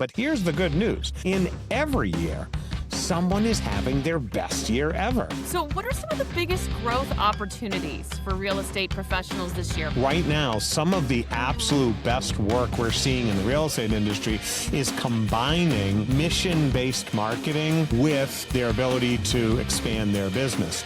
But here's the good news. In every year, someone is having their best year ever. So, what are some of the biggest growth opportunities for real estate professionals this year? Right now, some of the absolute best work we're seeing in the real estate industry is combining mission-based marketing with their ability to expand their business.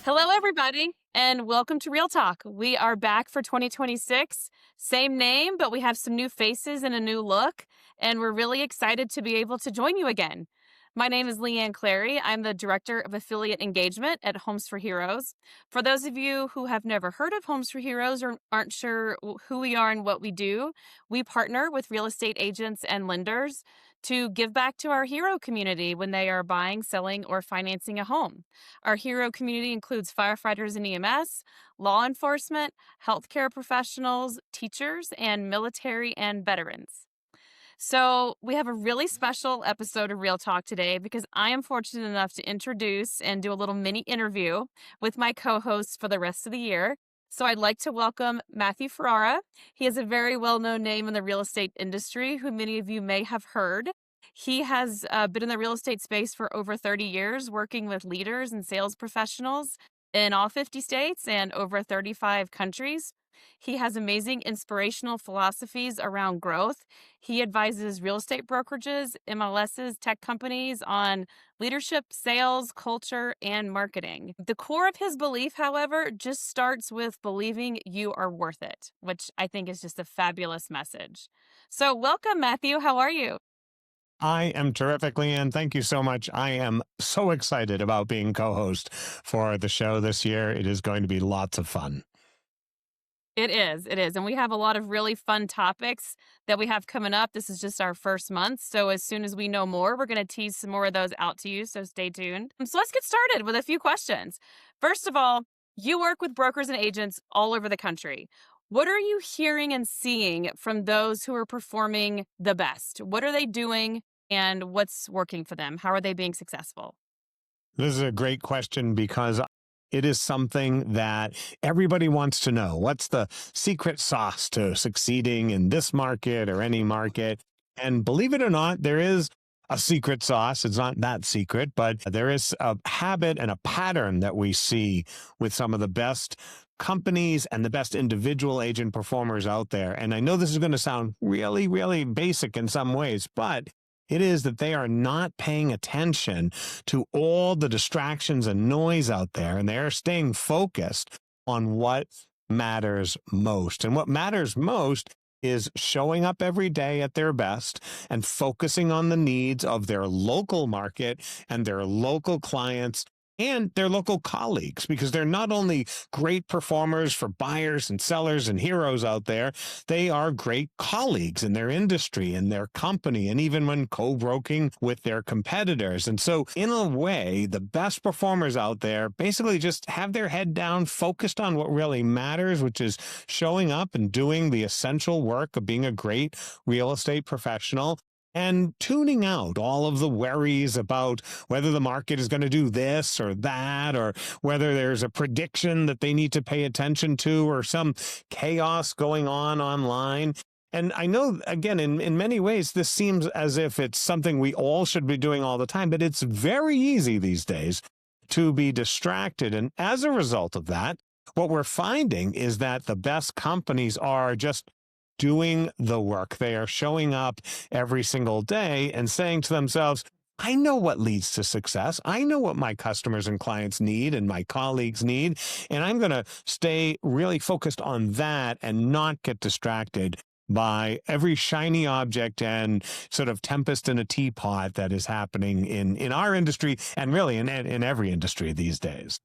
Hello, everybody, and welcome to Real Talk. We are back for 2026. Same name, but we have some new faces and a new look, and we're really excited to be able to join you again. My name is Leigh Anne Clary. I'm the Director of Affiliate Engagement at Homes for Heroes. For those of you who have never heard of Homes for Heroes or aren't sure who we are and what we do, we partner with real estate agents and lenders to give back to our hero community when they are buying, selling, or financing a home. Our hero community includes firefighters and EMS, law enforcement, healthcare professionals, teachers, and military and veterans. So we have a really special episode of Real Talk today because I am fortunate enough to introduce and do a little mini interview with my co-hosts for the rest of the year. So I'd like to welcome Matthew Ferrara. He is a very well-known name in the real estate industry who many of you may have heard. He has been in the real estate space for over 30 years, working with leaders and sales professionals in all 50 states and over 35 countries. He has amazing inspirational philosophies around growth. He advises real estate brokerages, MLSs, tech companies on leadership, sales, culture, and marketing. The core of his belief, however, just starts with believing you are worth it, which I think is just a fabulous message. So welcome, Matthew. How are you? I am terrific, Leigh Anne. Thank you so much. I am so excited about being co-host for the show this year. It is going to be lots of fun. It is. And we have a lot of really fun topics that we have coming up. This is just our first month. So as soon as we know more, we're going to tease some more of those out to you. So stay tuned. So let's get started with a few questions. First of all, you work with brokers and agents all over the country. What are you hearing and seeing from those who are performing the best? What are they doing and what's working for them? How are they being successful? This is a great question because it is something that everybody wants to know. What's the secret sauce to succeeding in this market or any market? And believe it or not, there is a secret sauce. It's not that secret, but there is a habit and a pattern that we see with some of the best companies and the best individual agent performers out there. And I know this is going to sound really, really basic in some ways, but it is that they are not paying attention to all the distractions and noise out there, and they're staying focused on what matters most. And what matters most is showing up every day at their best and focusing on the needs of their local market and their local clients and their local colleagues, because they're not only great performers for buyers and sellers and heroes out there, they are great colleagues in their industry and their company, and even when co-broking with their competitors. And so in a way, the best performers out there basically just have their head down, focused on what really matters, which is showing up and doing the essential work of being a great real estate professional, and tuning out all of the worries about whether the market is going to do this or that, or whether there's a prediction that they need to pay attention to, or some chaos going on online. And I know, again, in many ways, this seems as if it's something we all should be doing all the time, but it's very easy these days to be distracted. And as a result of that, what we're finding is that the best companies are just doing the work. They are showing up every single day and saying to themselves, I know what leads to success. I know what my customers and clients need and my colleagues need, and I'm going to stay really focused on that and not get distracted by every shiny object and sort of tempest in a teapot that is happening in our industry and really in every industry these days.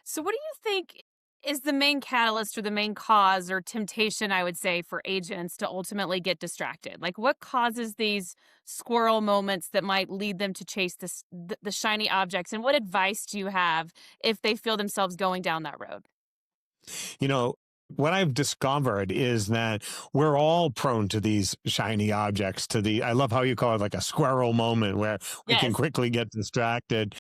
So what do you think is the main catalyst or the main cause or temptation, I would say, for agents to ultimately get distracted? Like, what causes these squirrel moments that might lead them to chase the shiny objects? And what advice do you have if they feel themselves going down that road? You know, what I've discovered is that we're all prone to these shiny objects, I love how you call it like a squirrel moment where we can Yes. quickly get distracted.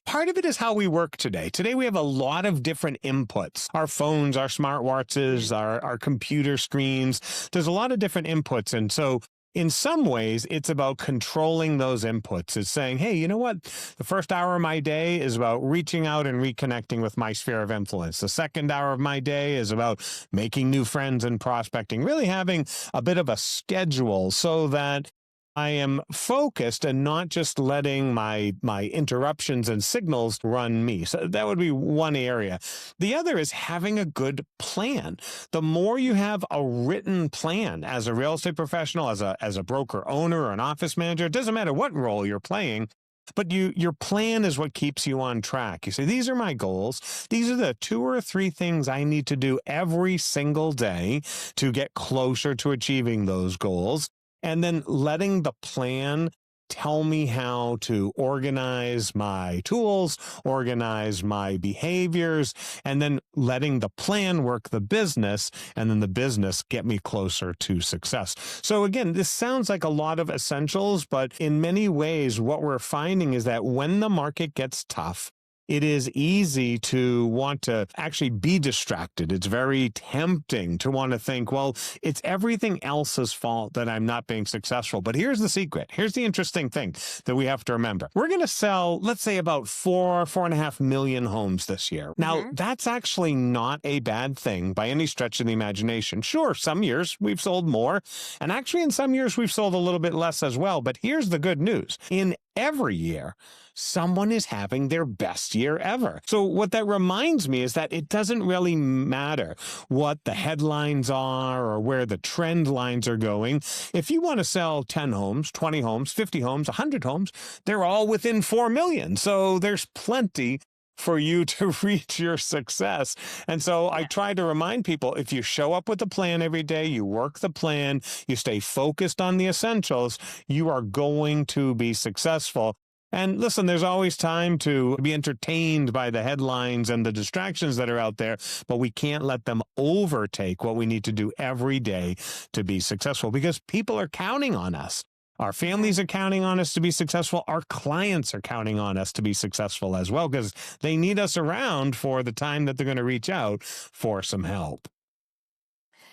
Part of it is how we work today. Today, we have a lot of different inputs. Our phones, our smartwatches, our computer screens. There's a lot of different inputs. And so in some ways, it's about controlling those inputs. It's saying, hey, you know what? The first hour of my day is about reaching out and reconnecting with my sphere of influence. The second hour of my day is about making new friends and prospecting, really having a bit of a schedule so that I am focused and not just letting my interruptions and signals run me. So that would be one area. The other is having a good plan. The more you have a written plan as a real estate professional, as a broker owner or an office manager, it doesn't matter what role you're playing, but your plan is what keeps you on track. You say, these are my goals. These are the 2 or 3 things I need to do every single day to get closer to achieving those goals. And then letting the plan tell me how to organize my tools, organize my behaviors, and then letting the plan work the business, and then the business get me closer to success. So again, this sounds like a lot of essentials, but in many ways, what we're finding is that when the market gets tough, it is easy to want to actually be distracted. It's very tempting to want to think, well, it's everything else's fault that I'm not being successful. But here's the secret. Here's the interesting thing that we have to remember. We're going to sell, let's say, about 4.5 million homes this year. Now, that's actually not a bad thing by any stretch of the imagination. Sure, some years we've sold more, and actually in some years we've sold a little bit less as well. But here's the good news. In every year, someone is having their best year ever. So what that reminds me is that it doesn't really matter what the headlines are or where the trend lines are going. If you want to sell 10 homes, 20 homes, 50 homes, 100 homes, they're all within 4 million. So there's plenty for you to reach your success. And so I try to remind people, if you show up with a plan every day, you work the plan, you stay focused on the essentials, you are going to be successful. And listen, there's always time to be entertained by the headlines and the distractions that are out there, but we can't let them overtake what we need to do every day to be successful, because people are counting on us. Our families are counting on us to be successful. Our clients are counting on us to be successful as well, because they need us around for the time that they're going to reach out for some help.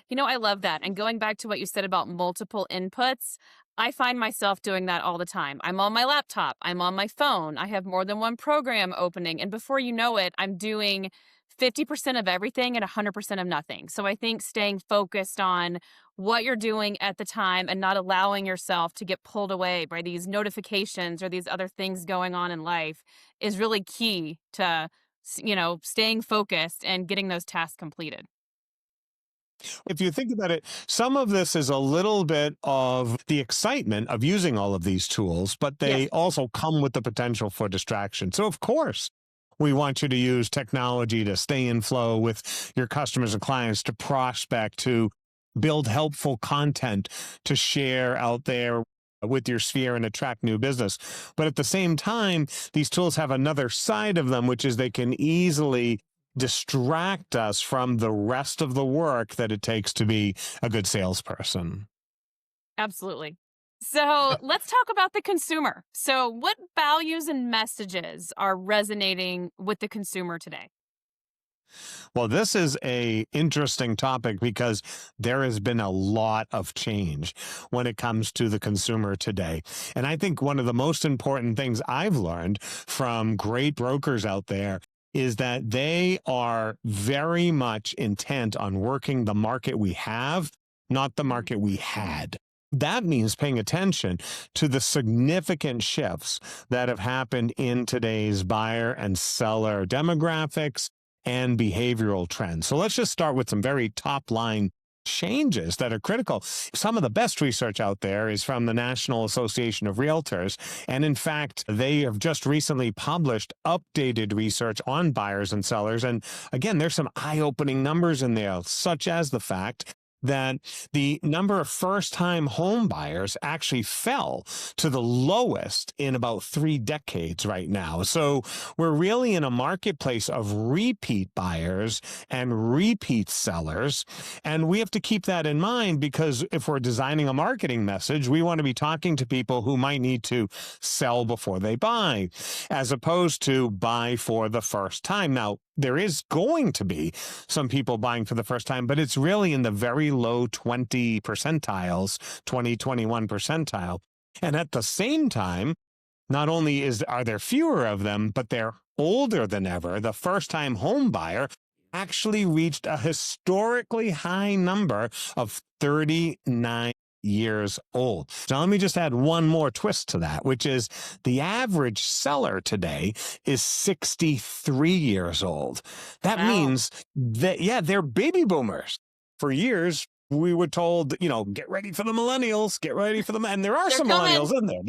You know, I love that. And going back to what you said about multiple inputs, I find myself doing that all the time. I'm on my laptop, I'm on my phone, I have more than one program opening, and before you know it, I'm doing 50% of everything and 100% of nothing. So I think staying focused on what you're doing at the time and not allowing yourself to get pulled away by these notifications or these other things going on in life is really key to, staying focused and getting those tasks completed. If you think about it, some of this is a little bit of the excitement of using all of these tools, but they also come with the potential for distraction. So of course, we want you to use technology to stay in flow with your customers and clients, to prospect, to build helpful content, to share out there with your sphere and attract new business. But at the same time, these tools have another side of them, which is they can easily distract us from the rest of the work that it takes to be a good salesperson. Absolutely. So let's talk about the consumer. So what values and messages are resonating with the consumer today? Well, this is an interesting topic because there has been a lot of change when it comes to the consumer today. And I think one of the most important things I've learned from great brokers out there is that they are very much intent on working the market we have, not the market we had. That means paying attention to the significant shifts that have happened in today's buyer and seller demographics and behavioral trends. So let's just start with some very top line changes that are critical. Some of the best research out there is from the National Association of Realtors. And in fact, they have just recently published updated research on buyers and sellers. And again, there's some eye-opening numbers in there, such as the fact that the number of first-time home buyers actually fell to the lowest in about 3 decades right now. So we're really in a marketplace of repeat buyers and repeat sellers. And we have to keep that in mind, because if we're designing a marketing message, we want to be talking to people who might need to sell before they buy, as opposed to buy for the first time. Now, there is going to be some people buying for the first time, but it's really in the very low 20 percentiles, 21 percentile. And at the same time, not only are there fewer of them, but they're older than ever. The first-time home buyer actually reached a historically high number of 39 years old. So let me just add one more twist to that, which is the average seller today is 63 years old. That means that, they're baby boomers. For years, we were told, get ready for the millennials, get ready for them. And there are some millennials in there.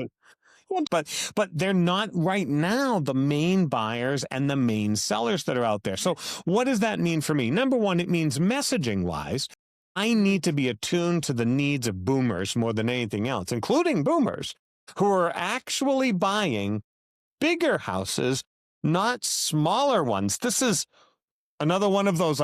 But they're not right now the main buyers and the main sellers that are out there. So what does that mean for me? Number one, it means messaging-wise, I need to be attuned to the needs of boomers more than anything else, including boomers who are actually buying bigger houses, not smaller ones. This is another one of those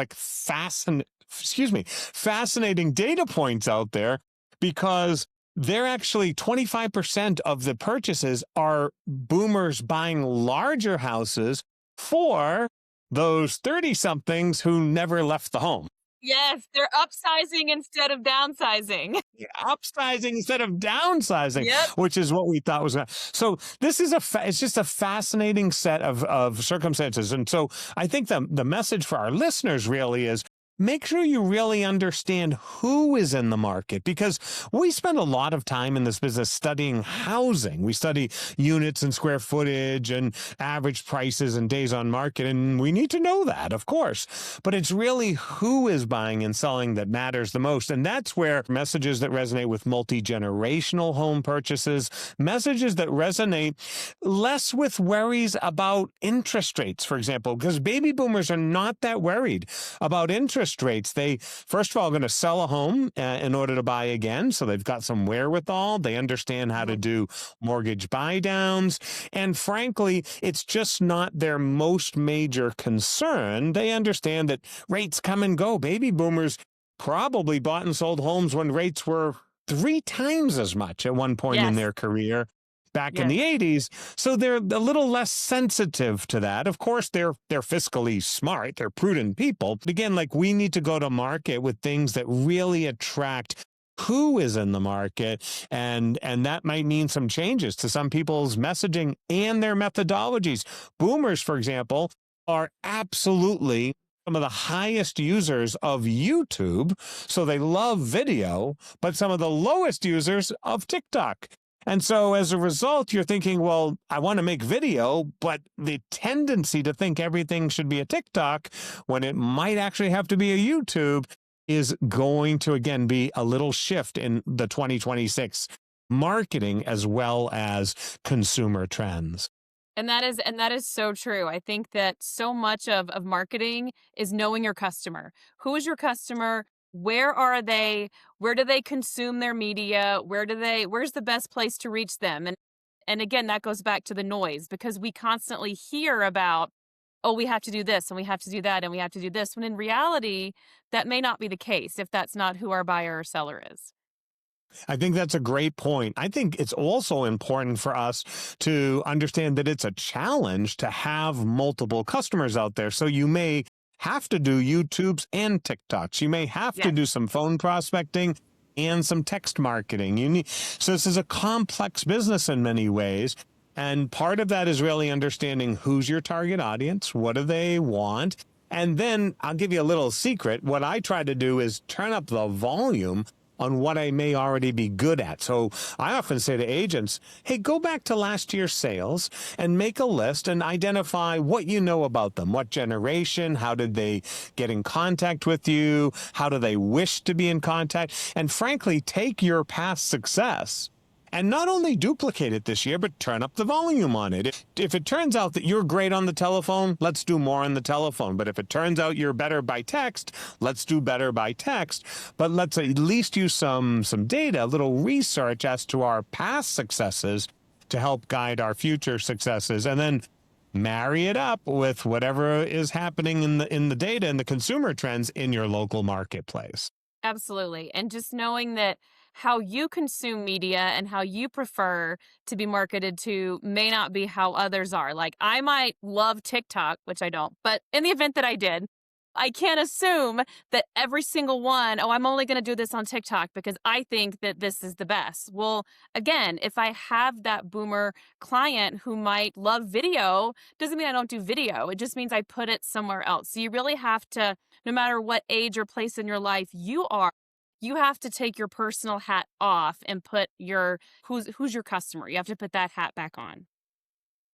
fascinating data points out there, because they're actually 25% of the purchases are boomers buying larger houses for those 30-somethings who never left the home. Yes, they're upsizing instead of downsizing. Upsizing instead of downsizing, which is what we thought was going to. So this is it's just a fascinating set of circumstances. And so I think the message for our listeners really is, make sure you really understand who is in the market, because we spend a lot of time in this business studying housing. We study units and square footage and average prices and days on market, and we need to know that, of course. But it's really who is buying and selling that matters the most. And that's where messages that resonate with multi-generational home purchases, messages that resonate less with worries about interest rates, for example, because baby boomers are not that worried about interest rates. They, first of all, are going to sell a home in order to buy again. So they've got some wherewithal. They understand how to do mortgage buy downs. And frankly, it's just not their most major concern. They understand that rates come and go. Baby boomers probably bought and sold homes when rates were 3 times as much at one point in their career back in the 80s. So they're a little less sensitive to that. Of course, they're fiscally smart. They're prudent people. But again, we need to go to market with things that really attract who is in the market. And that might mean some changes to some people's messaging and their methodologies. Boomers, for example, are absolutely some of the highest users of YouTube. So they love video, but some of the lowest users of TikTok. And so as a result, you're thinking, well, I want to make video, but the tendency to think everything should be a TikTok when it might actually have to be a YouTube is going to, again, be a little shift in the 2026 marketing as well as consumer trends. And that is so true. I think that so much of marketing is knowing your customer. Who is your customer? Where are they? Where do they consume their media? Where's the best place to reach them? And again, that goes back to the noise, because we constantly hear about, oh, we have to do this and we have to do that and we have to do this, when in reality, that may not be the case if that's not who our buyer or seller is. I think that's a great point. I think it's also important for us to understand that it's a challenge to have multiple customers out there. So you may have to do YouTubes and TikToks. You may have to do some phone prospecting and some text marketing. So this is a complex business in many ways. And part of that is really understanding who's your target audience, what do they want? And then I'll give you a little secret. What I try to do is turn up the volume on what I may already be good at. So I often say to agents, hey, go back to last year's sales and make a list and identify what you know about them. What generation? How did they get in contact with you? How do they wish to be in contact? And frankly, take your past success and not only duplicate it this year, but turn up the volume on it. If it turns out that you're great on the telephone, let's do more on the telephone. But if it turns out you're better by text, let's do better by text. But let's at least use some data, a little research as to our past successes to help guide our future successes, and then marry it up with whatever is happening in the data and the consumer trends in your local marketplace. Absolutely. And just knowing that how you consume media and how you prefer to be marketed to may not be how others are. Like, I might love TikTok, which I don't, but in the event that I did, I can't assume that every single one, oh, I'm only going to do this on TikTok because I think that this is the best. Well, again, if I have that boomer client who might love video, doesn't mean I don't do video. It just means I put it somewhere else. So you really have to, no matter what age or place in your life you are, you have to take your personal hat off and put your who's your customer. You have to put that hat back on.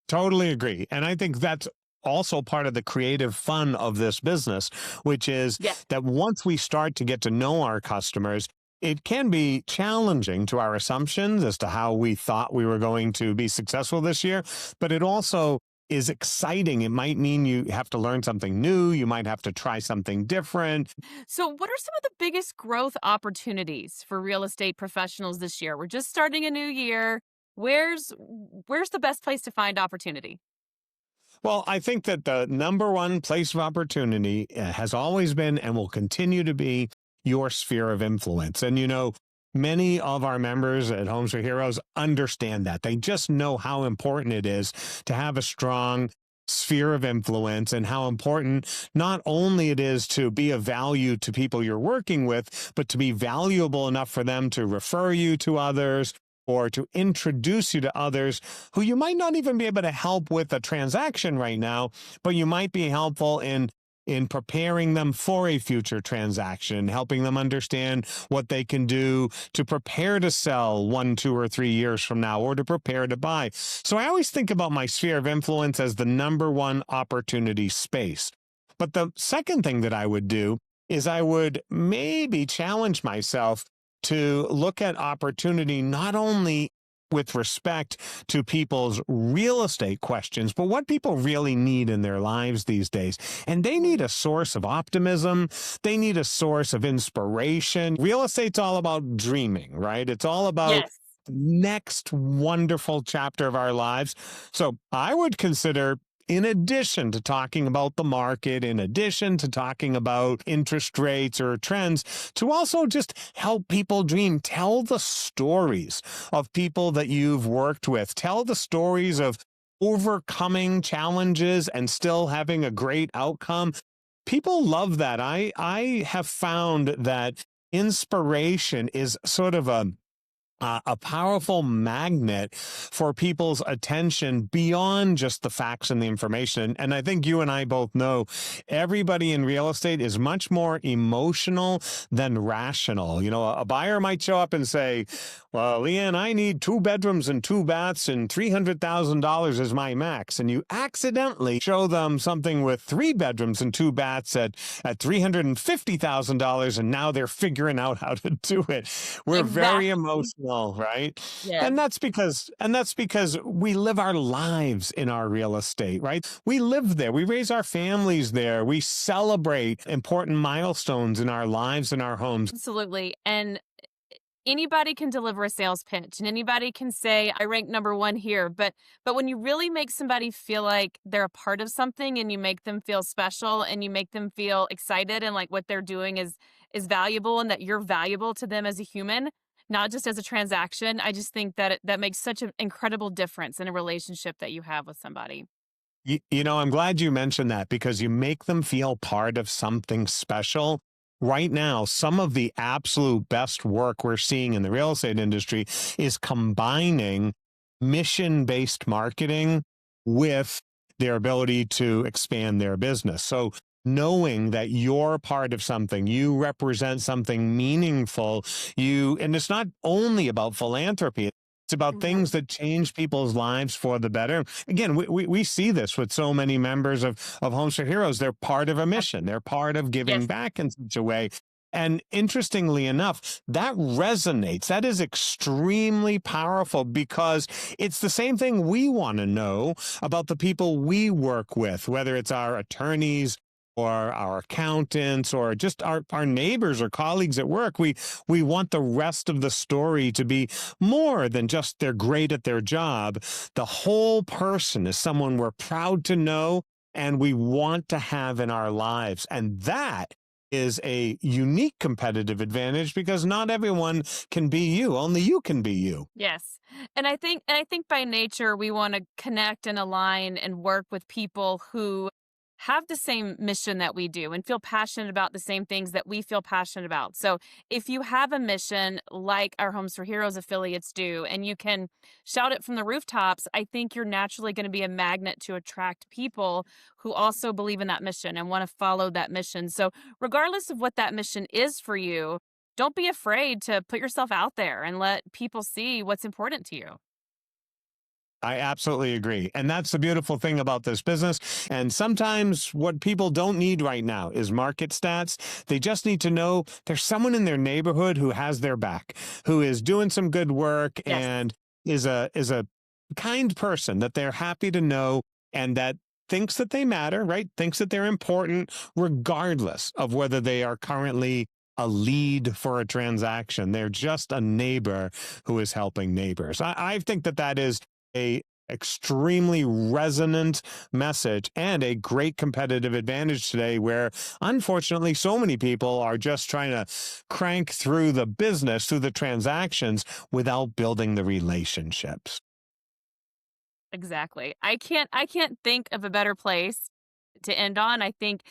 Totally agree. And I think that's also part of the creative fun of this business, which is Yeah. that once we start to get to know our customers, it can be challenging to our assumptions as to how we thought we were going to be successful this year, but it also is exciting. It might mean you have to learn something new. You might have to try something different. So, what are some of the biggest growth opportunities for real estate professionals this year? We're just starting a new year. Where's the best place to find opportunity? Well, I think that the number one place of opportunity has always been and will continue to be your sphere of influence. And, many of our members at Homes for Heroes understand that. They just know how important it is to have a strong sphere of influence and how important not only it is to be of value to people you're working with, but to be valuable enough for them to refer you to others or to introduce you to others who you might not even be able to help with a transaction right now, but you might be helpful in preparing them for a future transaction, helping them understand what they can do to prepare to sell 1, 2, or 3 years from now, or to prepare to buy. So I always think about my sphere of influence as the number one opportunity space. But the second thing that I would do is I would maybe challenge myself to look at opportunity not only with respect to people's real estate questions, but what people really need in their lives these days. And they need a source of optimism. They need a source of inspiration. Real estate's all about dreaming, right? It's all about Yes. next wonderful chapter of our lives. So I would consider, in addition to talking about the market, in addition to talking about interest rates or trends, to also just help people dream. Tell the stories of people that you've worked with. Tell the stories of overcoming challenges and still having a great outcome. People love that. I have found that inspiration is sort of a powerful magnet for people's attention beyond just the facts and the information. And I think you and I both know everybody in real estate is much more emotional than rational. A buyer might show up and say, well, Leigh Anne, I need 2 bedrooms and 2 baths and $300,000 is my max. And you accidentally show them something with 3 bedrooms and 2 baths at $350,000, and now they're figuring out how to do it. We're very emotional, right? Yeah. And that's because we live our lives in our real estate, right? We live there. We raise our families there. We celebrate important milestones in our lives and our homes. Absolutely. And anybody can deliver a sales pitch and anybody can say, I rank number 1 here. But when you really make somebody feel like they're a part of something and you make them feel special and you make them feel excited and like what they're doing is valuable and that you're valuable to them as a human, not just as a transaction, I just think that that makes such an incredible difference in a relationship that you have with somebody. I'm glad you mentioned that because you make them feel part of something special. Right now, some of the absolute best work we're seeing in the real estate industry is combining mission-based marketing with their ability to expand their business. So knowing that you're part of something, you represent something meaningful, and it's not only about philanthropy. It's about things that change people's lives for the better. Again, we see this with so many members of Homes for Heroes. They're part of a mission. They're part of giving Yes. back in such a way. And interestingly enough, that resonates. That is extremely powerful because it's the same thing we want to know about the people we work with, whether it's our attorneys or our accountants or just our neighbors or colleagues at work. We want the rest of the story to be more than just they're great at their job. The whole person is someone we're proud to know and we want to have in our lives. And that is a unique competitive advantage because not everyone can be you. Only you can be you. Yes. And I think by nature we want to connect and align and work with people who have the same mission that we do and feel passionate about the same things that we feel passionate about. So if you have a mission like our Homes for Heroes affiliates do, and you can shout it from the rooftops, I think you're naturally going to be a magnet to attract people who also believe in that mission and want to follow that mission. So regardless of what that mission is for you, don't be afraid to put yourself out there and let people see what's important to you. I absolutely agree. And that's the beautiful thing about this business. And sometimes what people don't need right now is market stats. They just need to know there's someone in their neighborhood who has their back, who is doing some good work Yes. and is a kind person that they're happy to know and that thinks that they matter, right? Thinks that they're important, regardless of whether they are currently a lead for a transaction. They're just a neighbor who is helping neighbors. I think that is a extremely resonant message and a great competitive advantage today where unfortunately so many people are just trying to crank through the business, through the transactions without building the relationships. Exactly. I can't think of a better place to end on. I think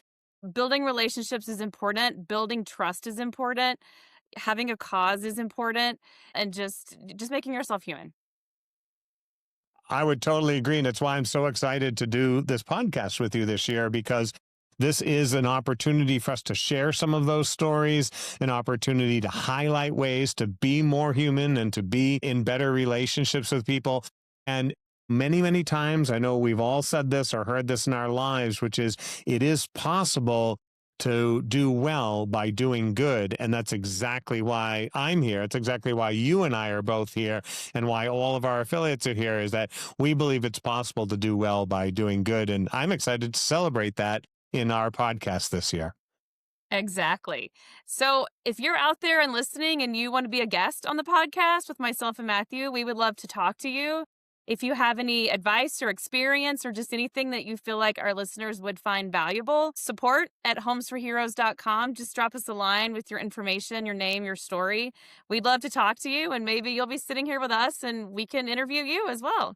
building relationships is important, building trust is important, having a cause is important, and just making yourself human. I would totally agree. And it's why I'm so excited to do this podcast with you this year, because this is an opportunity for us to share some of those stories, an opportunity to highlight ways to be more human and to be in better relationships with people. And many, many times, I know we've all said this or heard this in our lives, which is it is possible to do well by doing good. And that's exactly why I'm here. It's exactly why you and I are both here and why all of our affiliates are here, is that we believe it's possible to do well by doing good. And I'm excited to celebrate that in our podcast this year. Exactly. So if you're out there and listening and you want to be a guest on the podcast with myself and Matthew, we would love to talk to you. If you have any advice or experience or just anything that you feel like our listeners would find valuable, support at homesforheroes.com. Just drop us a line with your information, your name, your story. We'd love to talk to you, and maybe you'll be sitting here with us and we can interview you as well.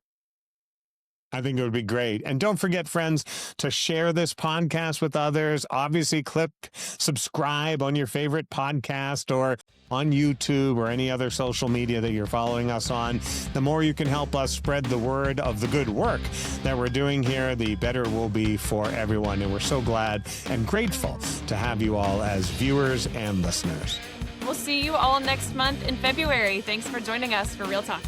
I think it would be great. And don't forget, friends, to share this podcast with others. Obviously, click subscribe on your favorite podcast or on YouTube or any other social media that you're following us on. The more you can help us spread the word of the good work that we're doing here, the better it will be for everyone. And we're so glad and grateful to have you all as viewers and listeners. We'll see you all next month in February. Thanks for joining us for Real Talk.